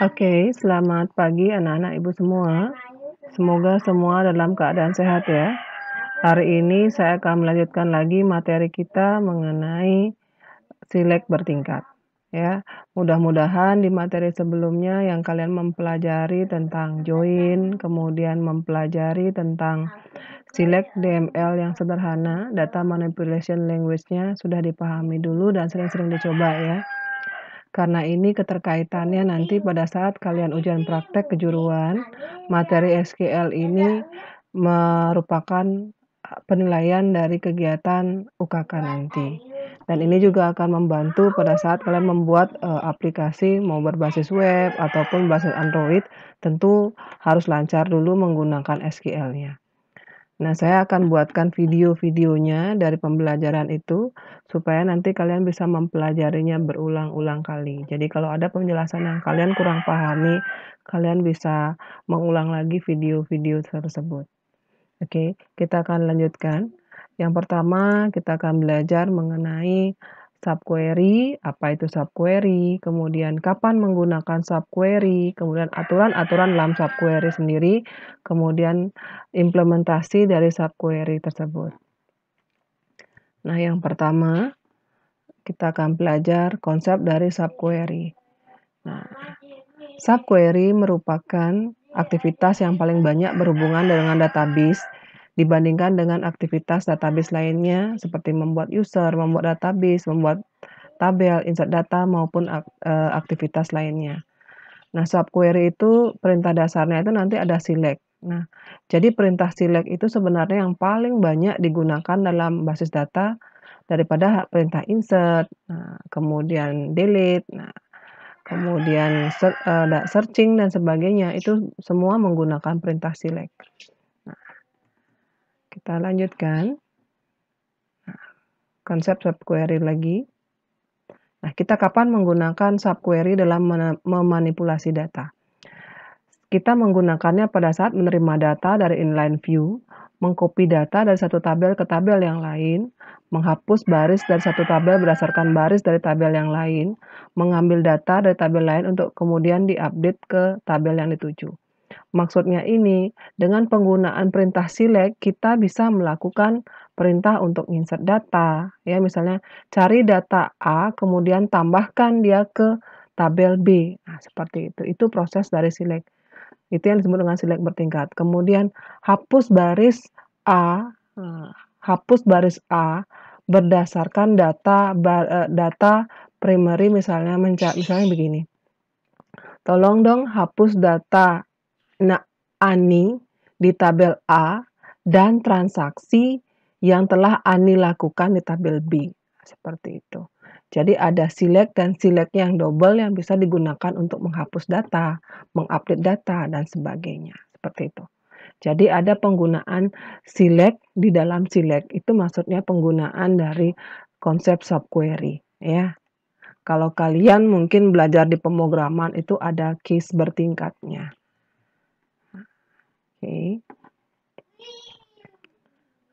Oke, selamat pagi anak-anak Ibu semua. Semoga semua dalam keadaan sehat ya. Hari ini saya akan melanjutkan lagi materi kita mengenai silek bertingkat. Ya, mudah-mudahan di materi sebelumnya yang kalian mempelajari tentang join, kemudian mempelajari tentang silek DML yang sederhana, data manipulation language-nya sudah dipahami dulu dan sering-sering dicoba ya. Karena ini keterkaitannya nanti pada saat kalian ujian praktek kejuruan, materi SQL ini merupakan penilaian dari kegiatan UKK nanti. Dan ini juga akan membantu pada saat kalian membuat aplikasi mau berbasis web ataupun berbasis Android, tentu harus lancar dulu menggunakan SQL-nya. Nah, saya akan buatkan video-videonya dari pembelajaran itu, supaya nanti kalian bisa mempelajarinya berulang-ulang kali. Jadi kalau ada penjelasan yang kalian kurang pahami, kalian bisa mengulang lagi video-video tersebut. Oke, kita akan lanjutkan. Yang pertama, kita akan belajar mengenai subquery, apa itu subquery, kemudian kapan menggunakan subquery, kemudian aturan-aturan dalam subquery sendiri, kemudian implementasi dari subquery tersebut. Nah, yang pertama, kita akan belajar konsep dari subquery. Nah, subquery merupakan aktivitas yang paling banyak berhubungan dengan database dibandingkan dengan aktivitas database lainnya seperti membuat user, membuat database, membuat tabel, insert data maupun aktivitas lainnya. Nah, subquery itu perintah dasarnya itu nanti ada select. Nah, jadi perintah select itu sebenarnya yang paling banyak digunakan dalam basis data daripada perintah insert, nah, kemudian delete, nah, kemudian searching dan sebagainya, itu semua menggunakan perintah select. Nah, kita lanjutkan. Nah, konsep subquery lagi. Nah, kita kapan menggunakan subquery dalam memanipulasi data? Kita menggunakannya pada saat menerima data dari inline view, mengcopy data dari satu tabel ke tabel yang lain, menghapus baris dari satu tabel berdasarkan baris dari tabel yang lain, mengambil data dari tabel lain untuk kemudian diupdate ke tabel yang dituju. Maksudnya ini, dengan penggunaan perintah select, kita bisa melakukan perintah untuk insert data. Ya, misalnya cari data A, kemudian tambahkan dia ke tabel B. Nah, seperti itu. Itu proses dari select. Itu yang disebut dengan select bertingkat. Kemudian hapus baris A, hapus baris A berdasarkan data primary misalnya begini. Tolong dong hapus data Ani di tabel A dan transaksi yang telah Ani lakukan di tabel B. Seperti itu. Jadi ada select dan select yang double yang bisa digunakan untuk menghapus data, mengupdate data, dan sebagainya. Seperti itu. Jadi ada penggunaan select di dalam select. Itu maksudnya penggunaan dari konsep subquery. Ya. Kalau kalian mungkin belajar di pemrograman itu ada case bertingkatnya. Oke.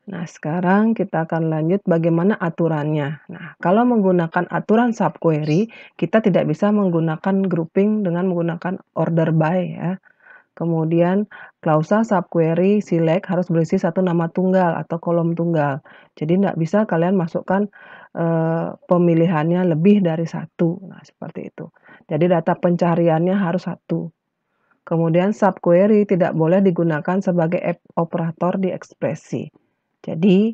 Nah, sekarang kita akan lanjut bagaimana aturannya. Nah, kalau menggunakan aturan subquery, kita tidak bisa menggunakan grouping dengan menggunakan order by ya. Kemudian klausa subquery select harus berisi satu nama tunggal atau kolom tunggal. Jadi tidak bisa kalian masukkan pemilihannya lebih dari satu. Nah, seperti itu. Jadi data pencariannya harus satu. Kemudian subquery tidak boleh digunakan sebagai operator di ekspresi. Jadi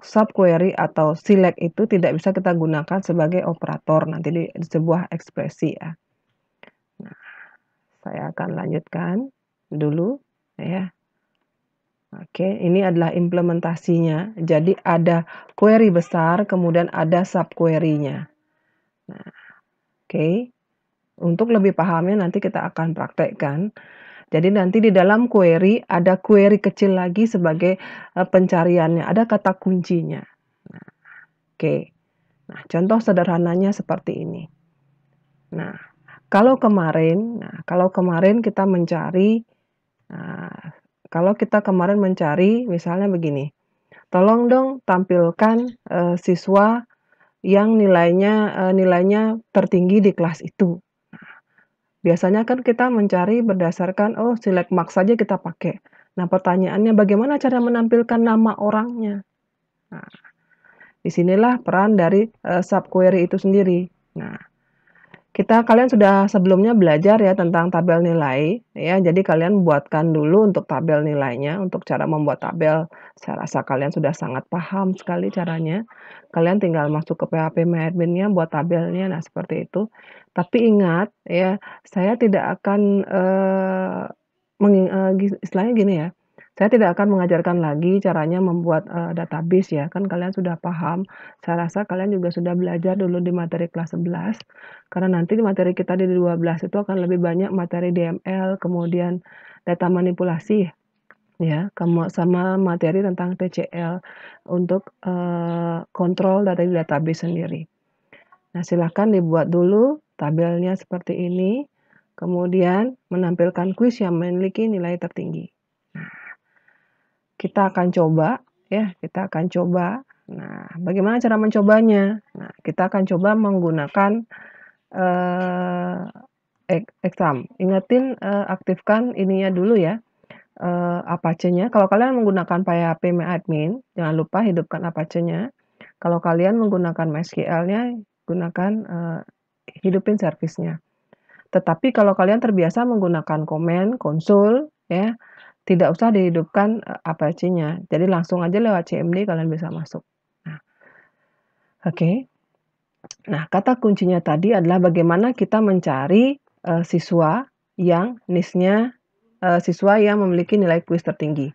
subquery atau select itu tidak bisa kita gunakan sebagai operator nanti di sebuah ekspresi ya. Nah, saya akan lanjutkan dulu ya. Oke, ini adalah implementasinya. Jadi ada query besar, kemudian ada subquery-nya. Nah, oke. Untuk lebih pahamnya nanti kita akan praktekkan. Jadi nanti di dalam query ada query kecil lagi sebagai pencariannya, ada kata kuncinya. Nah, oke. Nah, contoh sederhananya seperti ini. Nah, kalau kemarin kita mencari, kalau kita kemarin mencari misalnya begini, tolong dong tampilkan siswa yang nilainya tertinggi di kelas itu. Biasanya kan kita mencari berdasarkan, oh select marks saja kita pakai. Nah pertanyaannya bagaimana cara menampilkan nama orangnya? Nah, disinilah peran dari subquery itu sendiri. Nah, kalian sudah sebelumnya belajar ya tentang tabel nilai ya. Jadi kalian buatkan dulu untuk tabel nilainya, untuk cara membuat tabel. Saya rasa kalian sudah sangat paham sekali caranya. Kalian tinggal masuk ke PHP MyAdmin-nya buat tabelnya. Nah, seperti itu. Tapi ingat ya, saya tidak akan istilahnya gini ya. Saya tidak akan mengajarkan lagi caranya membuat database ya. Kan kalian sudah paham. Saya rasa kalian juga sudah belajar dulu di materi kelas 11. Karena nanti materi kita di 12 itu akan lebih banyak materi DML, kemudian data manipulasi ya, sama materi tentang TCL untuk kontrol data di database sendiri. Nah, silakan dibuat dulu tabelnya seperti ini, kemudian menampilkan kuis yang memiliki nilai tertinggi. Nah, kita akan coba ya, kita akan coba. Nah, bagaimana cara mencobanya? Nah, kita akan coba menggunakan exam. Ingetin aktifkan ininya dulu ya, Apache-nya. Kalau kalian menggunakan PHP MyAdmin, jangan lupa hidupkan Apache-nya. Kalau kalian menggunakan MySQL-nya, gunakan hidupin service-nya. Tetapi kalau kalian terbiasa menggunakan command, console, ya, tidak usah dihidupkan Apache-nya. Jadi langsung aja lewat CMD kalian bisa masuk. Nah, oke. Nah, kata kuncinya tadi adalah bagaimana kita mencari siswa yang NIS-nya siswa yang memiliki nilai kuis tertinggi.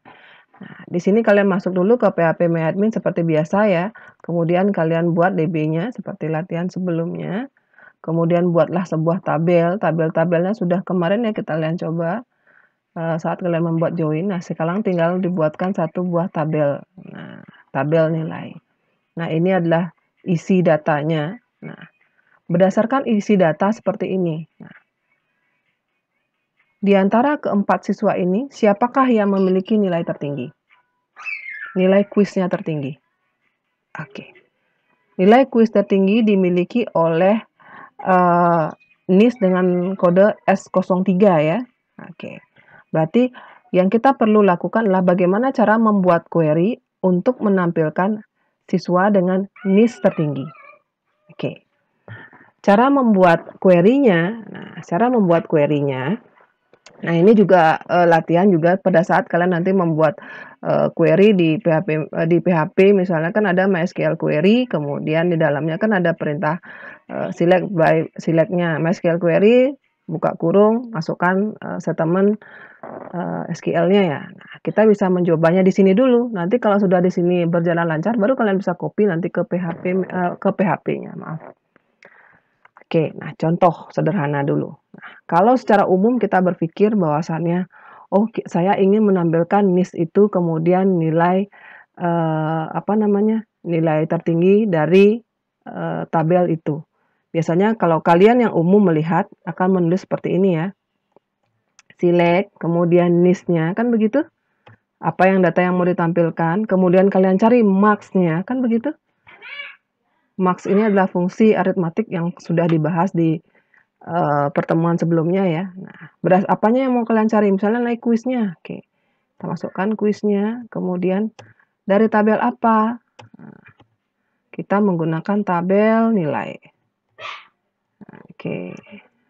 Nah, di sini kalian masuk dulu ke PHP MyAdmin seperti biasa ya. Kemudian kalian buat DB-nya seperti latihan sebelumnya. Kemudian buatlah sebuah tabel. Tabel-tabelnya sudah kemarin ya kalian coba saat kalian membuat join. Nah, sekarang tinggal dibuatkan satu buah tabel. Nah, tabel nilai. Nah, ini adalah isi datanya. Nah, berdasarkan isi data seperti ini. Nah, di antara keempat siswa ini, siapakah yang memiliki nilai tertinggi? Nilai kuisnya tertinggi. Oke. Nilai kuis tertinggi dimiliki oleh NIS dengan kode S03 ya. Oke. Berarti yang kita perlu lakukan adalah bagaimana cara membuat query untuk menampilkan siswa dengan NIS tertinggi. Oke. Cara membuat query-nya, nah ini juga latihan juga pada saat kalian nanti membuat query di PHP misalnya kan ada MySQL query, kemudian di dalamnya kan ada perintah selectnya MySQL query, buka kurung, masukkan statement SQL-nya ya. Nah, kita bisa mencobanya di sini dulu. Nanti kalau sudah di sini berjalan lancar, baru kalian bisa copy nanti ke PHP-nya, maaf. Oke, nah contoh sederhana dulu. Nah, kalau secara umum kita berpikir bahwasannya, oh saya ingin menampilkan NIS itu kemudian nilai nilai tertinggi dari tabel itu. Biasanya kalau kalian yang umum melihat akan menulis seperti ini ya. Select, kemudian NIS-nya, kan begitu? Apa yang data yang mau ditampilkan, kemudian kalian cari marks-nya, kan begitu? Marks ini adalah fungsi aritmatik yang sudah dibahas di pertemuan sebelumnya ya. Nah, apanya yang mau kalian cari? Misalnya nilai kuisnya. Oke. Kita masukkan kuisnya, kemudian dari tabel apa? Nah, kita menggunakan tabel nilai. Nah, oke.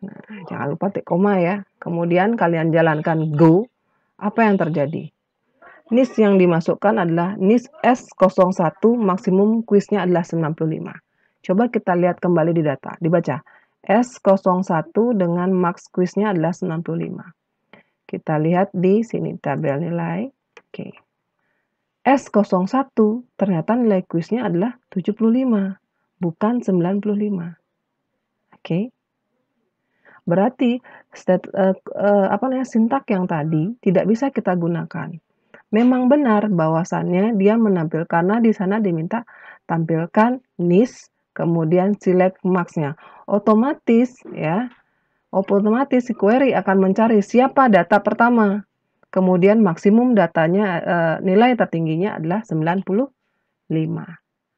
Nah, jangan lupa titik koma ya. Kemudian kalian jalankan go. Apa yang terjadi? NIS yang dimasukkan adalah NIS S01, maksimum kuisnya adalah 95. Coba kita lihat kembali di data, dibaca. S01 dengan max kuisnya adalah 95. Kita lihat di sini tabel nilai. Oke. S01 ternyata nilai kuisnya adalah 75, bukan 95. Oke. Berarti sintak yang tadi tidak bisa kita gunakan. Memang benar bahwasannya dia menampilkan karena di sana diminta tampilkan NIS kemudian select marks-nya. Otomatis si query akan mencari siapa data pertama. Kemudian maksimum datanya nilai tertingginya adalah 95.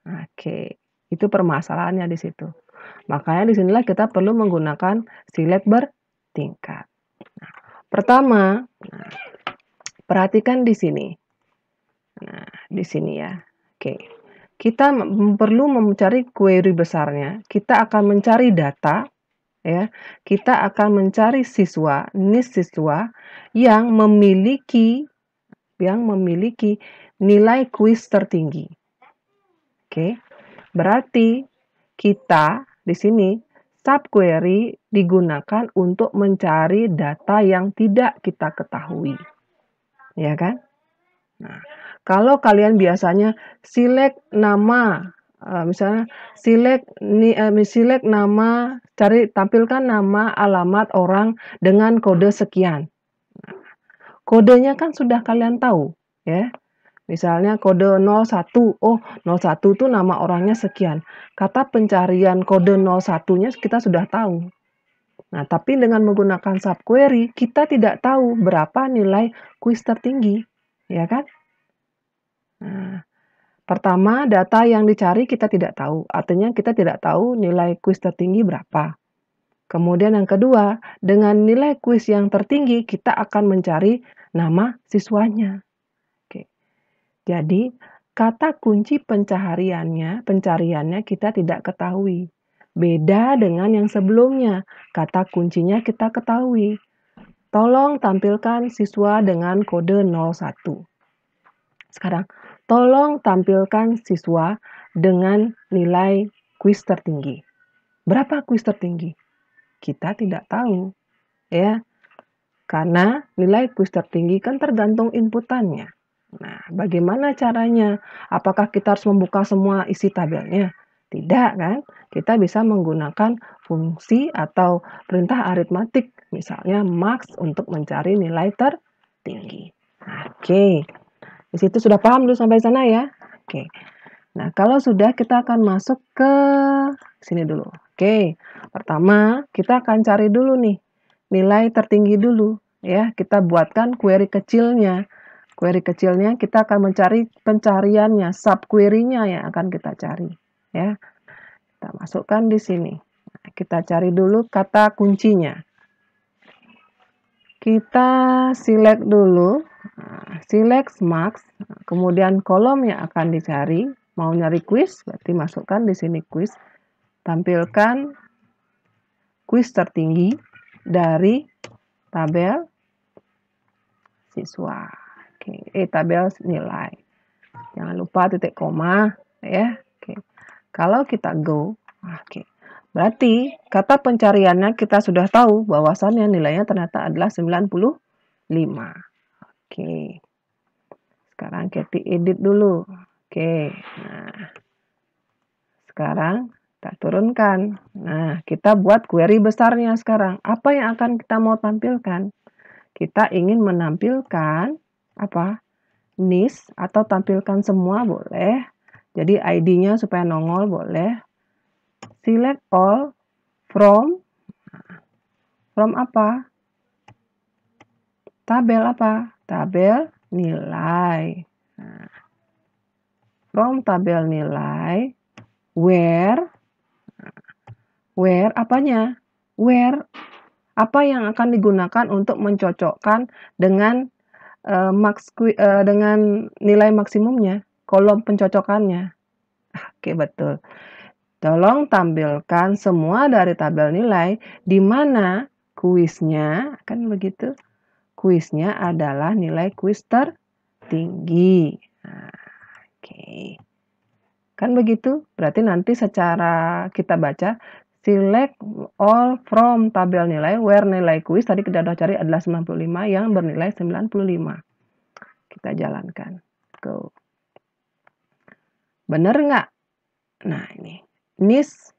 Oke, itu permasalahannya di situ. Makanya disinilah kita perlu menggunakan select tingkat. Pertama, perhatikan di sini. Nah, di sini ya. Oke. Kita perlu mencari query besarnya. Kita akan mencari data, ya. Kita akan mencari siswa, NIS siswa yang memiliki nilai kuis tertinggi. Oke. Berarti kita di sini subquery digunakan untuk mencari data yang tidak kita ketahui. Ya kan? Nah, kalau kalian biasanya select nama, misalnya select nama, tampilkan nama, alamat orang dengan kode sekian. Nah, kodenya kan sudah kalian tahu, ya. Misalnya kode 01, oh 01 itu nama orangnya sekian. Kata pencarian kode 01-nya kita sudah tahu. Nah, tapi dengan menggunakan subquery, kita tidak tahu berapa nilai kuis tertinggi, ya kan? Nah, pertama, data yang dicari kita tidak tahu. Artinya kita tidak tahu nilai kuis tertinggi berapa. Kemudian yang kedua, dengan nilai kuis yang tertinggi, kita akan mencari nama siswanya. Oke. Jadi, kata kunci pencariannya kita tidak ketahui. Beda dengan yang sebelumnya, kata kuncinya kita ketahui. Tolong tampilkan siswa dengan kode 01. Sekarang, tolong tampilkan siswa dengan nilai kuis tertinggi. Berapa kuis tertinggi? Kita tidak tahu, ya. Karena nilai kuis tertinggi kan tergantung inputannya. Nah, bagaimana caranya? Apakah kita harus membuka semua isi tabelnya? Tidak, kan? Kita bisa menggunakan fungsi atau perintah aritmatik, misalnya max untuk mencari nilai tertinggi. Oke. Di situ sudah paham dulu sampai sana ya? Oke. Nah, kalau sudah kita akan masuk ke sini dulu. Oke. Pertama, kita akan cari dulu nih nilai tertinggi dulu ya. Kita buatkan query kecilnya. Query kecilnya kita akan mencari pencariannya, subquery-nya yang akan kita cari ya. Kita masukkan di sini. Nah, kita cari dulu kata kuncinya. Kita select dulu, select max, kemudian kolom yang akan dicari, mau nyari quiz, berarti masukkan di sini quiz, tampilkan quiz tertinggi dari tabel siswa, oke, tabel nilai, jangan lupa titik koma, ya, oke. Kalau kita go, oke. Berarti kata pencariannya kita sudah tahu bahwasannya nilainya ternyata adalah 95. Oke. Sekarang kita edit dulu. Oke. Nah. Sekarang kita turunkan. Nah, kita buat query besarnya sekarang. Apa yang akan kita mau tampilkan? Kita ingin menampilkan apa? NIS atau tampilkan semua boleh. Jadi ID-nya supaya nongol boleh. Select all from apa? Tabel apa? Tabel nilai. Nah, from tabel nilai, where apanya? Where apa yang akan digunakan untuk mencocokkan dengan dengan nilai maksimumnya, kolom pencocokannya. Oke, betul. Tolong tampilkan semua dari tabel nilai di mana kuisnya, kan begitu? Kuisnya adalah nilai kuis tertinggi. Nah, oke. Kan begitu? Berarti nanti secara kita baca, select all from tabel nilai, where nilai kuis tadi kita sudah cari adalah 95 yang bernilai 95. Kita jalankan. Go. Benar nggak? Nah, ini. NIS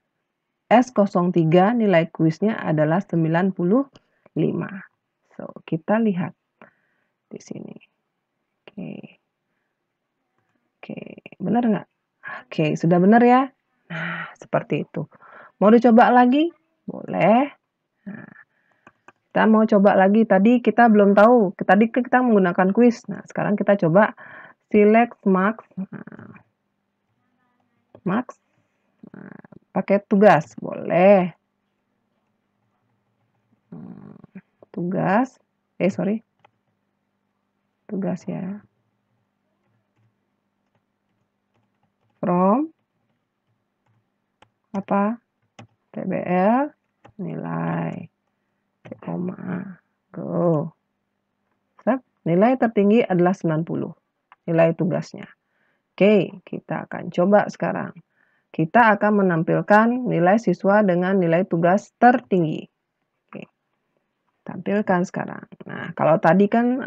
S03 nilai kuisnya adalah 95. So, kita lihat di sini. Oke. Oke, benar nggak? Oke, sudah benar ya? Nah, seperti itu. Mau dicoba lagi? Boleh. Nah, kita mau coba lagi. Tadi kita belum tahu. Tadi kita menggunakan quiz. Nah, sekarang kita coba select max. Nah, max. Nah, pakai tugas. Boleh. tugas, tugas ya. From apa? TBL nilai, koma, go. Nilai tertinggi adalah 90, nilai tugasnya. Oke, kita akan coba sekarang. Kita akan menampilkan nilai siswa dengan nilai tugas tertinggi. Oke, tampilkan sekarang. Nah, kalau tadi kan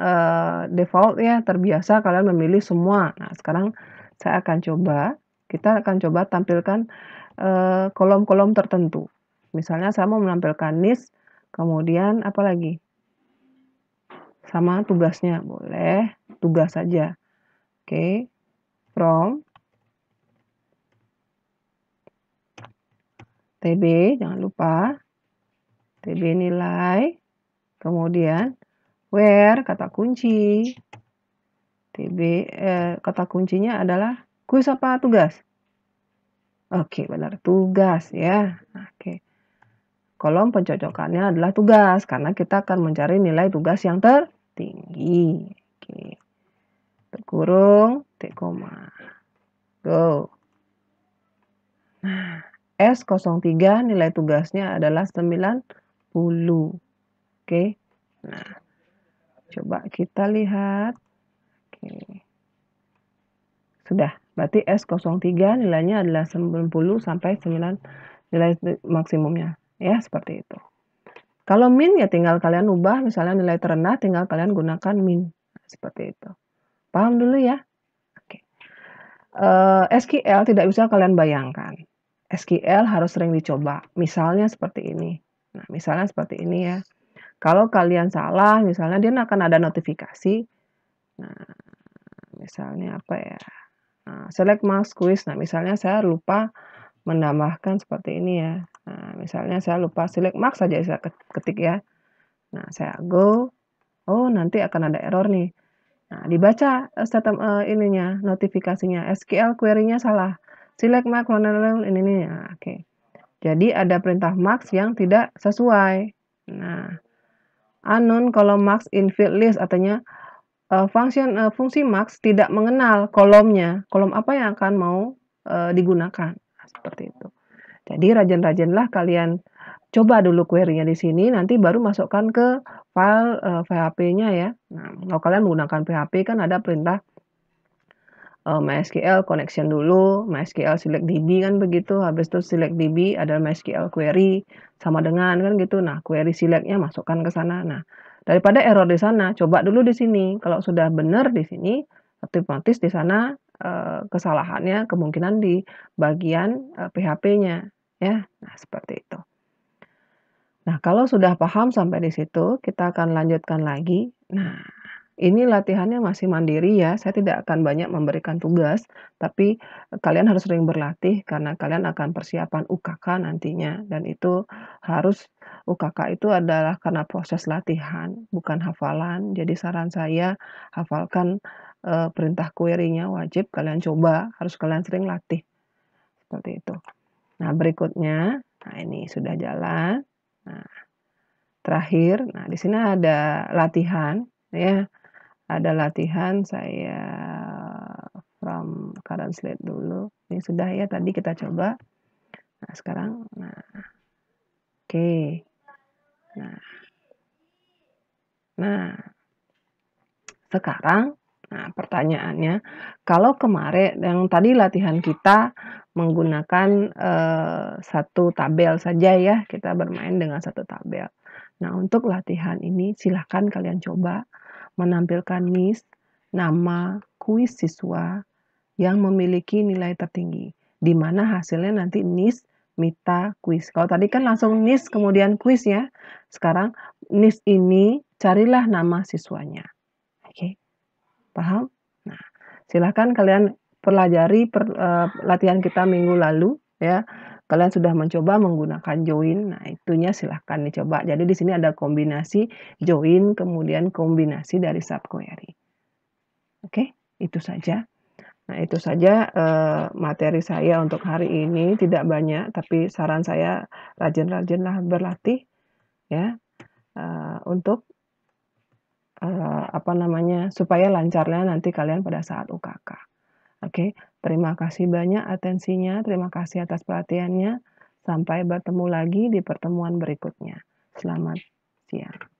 default ya, terbiasa kalian memilih semua. Nah, sekarang saya akan coba, kita akan coba tampilkan kolom-kolom tertentu. Misalnya saya mau menampilkan NIS, kemudian apa lagi? Sama tugasnya, boleh tugas saja. Oke, from TB, jangan lupa TB nilai, kemudian where, kata kunci, TB, kata kuncinya adalah kuis apa tugas? Oke, benar, tugas ya. Oke, kolom pencocokannya adalah tugas, karena kita akan mencari nilai tugas yang tertinggi. Oke, terkurung, T, koma, go. Nah, S03 nilai tugasnya adalah 90. Oke, nah, coba kita lihat. Oke, sudah, berarti S03 nilainya adalah 90 sampai 9 nilai maksimumnya. Ya, seperti itu. Kalau min ya tinggal kalian ubah, misalnya nilai terendah tinggal kalian gunakan min. Seperti itu. Paham dulu ya? Oke. SQL tidak bisa kalian bayangkan. SQL harus sering dicoba. Misalnya seperti ini. Nah, misalnya seperti ini ya. Kalau kalian salah, misalnya dia akan ada notifikasi. Nah, misalnya apa ya? Nah, select marks quiz. Nah, misalnya saya lupa menambahkan seperti ini ya. Nah, misalnya saya lupa select marks saja saya ketik ya. Nah, saya go. Oh, nanti akan ada error nih. Nah, dibaca ininya, notifikasinya. SQL query-nya salah. Select marks ini nih. Nah, oke. Jadi ada perintah marks yang tidak sesuai. Nah, unknown column marks in field list artinya fungsi marks tidak mengenal kolomnya. Kolom apa yang akan mau digunakan. Nah, seperti itu. Jadi rajin-rajinlah kalian coba dulu query-nya di sini, nanti baru masukkan ke file PHP-nya ya. Nah, kalau kalian menggunakan PHP kan ada perintah MySQL connection dulu, MySQL select DB kan begitu, habis itu select DB ada MySQL query sama dengan kan gitu. Nah, query select-nya masukkan ke sana. Nah, daripada error di sana, coba dulu di sini. Kalau sudah benar di sini, otomatis di sana kesalahannya kemungkinan di bagian PHP-nya ya. Nah, seperti itu. Nah, kalau sudah paham sampai di situ, kita akan lanjutkan lagi. Nah, ini latihannya masih mandiri ya, saya tidak akan banyak memberikan tugas, tapi kalian harus sering berlatih karena kalian akan persiapan UKK nantinya, dan itu harus UKK itu adalah karena proses latihan, bukan hafalan. Jadi saran saya hafalkan perintah query-nya wajib kalian coba, harus kalian sering latih. Seperti itu. Nah, berikutnya, nah ini sudah jalan. Nah, terakhir, nah di sini ada latihan ya. Ada latihan saya from current slide dulu. Ini sudah ya tadi kita coba. Nah, sekarang oke. Nah, sekarang pertanyaannya, kalau kemarin yang tadi latihan kita menggunakan satu tabel saja ya, kita bermain dengan satu tabel. Nah, untuk latihan ini silahkan kalian coba menampilkan list nama kuis siswa yang memiliki nilai tertinggi, di mana hasilnya nanti NIS, MITA, kuis. Kalau tadi kan langsung NIS kemudian kuis ya, sekarang NIS ini carilah nama siswanya. Oke, paham? Nah, silahkan kalian pelajari latihan kita minggu lalu ya. Kalian sudah mencoba menggunakan join, nah itunya silahkan dicoba. Jadi di sini ada kombinasi join, kemudian kombinasi dari subquery. Oke, itu saja. Nah, itu saja materi saya untuk hari ini, tidak banyak, tapi saran saya rajin-rajinlah berlatih ya. untuk supaya lancarnya nanti kalian pada saat UKK. Oke, terima kasih banyak atensinya, terima kasih atas perhatiannya. Sampai bertemu lagi di pertemuan berikutnya. Selamat siang.